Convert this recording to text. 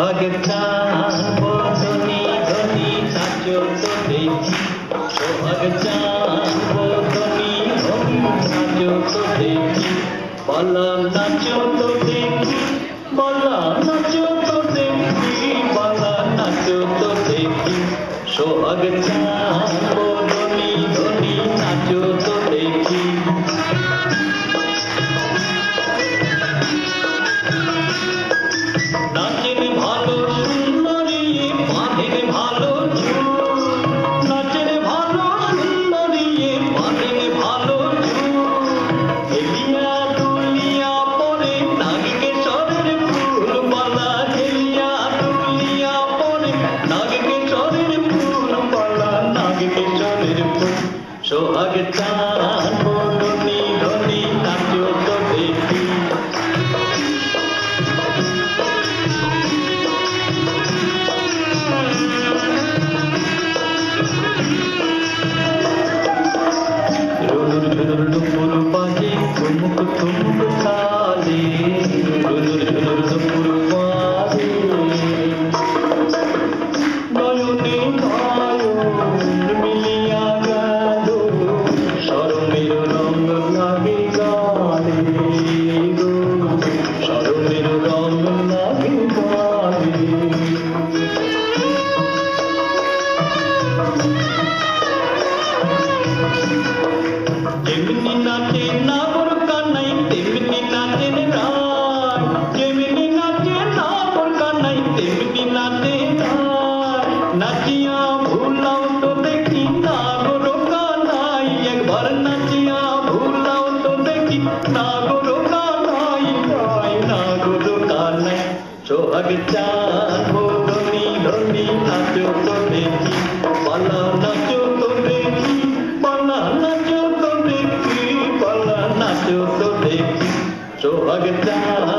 সোহাগ চাঁদ বদনি ধনি নাচো তো দেখি সোহাগ চাঁদ বদনি ধনি নাচো তো দেখি বলা নাচো তো দেখি বলা নাচো তো দেখি বলা নাচো তো দেখি সোহাগ চাঁদ বদনি ধনি নাচো তো দেখি নাচের ভালো সুন্দরী পানের ভালো ঝুল নাচের ভালো সুন্দরী পানের ভালো ঝুল হেলিয়া দুলিয়া পরে নাগকে চরের ফুল বালা হেলিয়া দুলিয়া পরে নাগকে চরের ফুল বালা নাগকে চরের ফুল সোহাগ চাঁদ বদনি ধনি নাচো তো দেখি দুপুর বাজে ঠুমুক ঠুমুক তালে দুপুর বাজে নয়নে নয়ন মিলিয়া গেল শরমের রঙ লাগে গালে গো শরমের রঙ লাগে গালে যেমনি নাচে নাগর কানাই তেমনি নাচেন রায় যেমনি নাচে নাগর কানাই তেমনি নাচে রায় নাচিয়া ভুলাও তো দেখি নাগর কানাই একবার নাচিয়া ভুলাও তো দেখি নাগর কানাই নাগর কানাই সোহাগ চাঁদ বদনি ধনি নাচো তো দেখি পালা নাচো তো দেখি পালা নাচো তো দেখি সোহাগ চাঁদ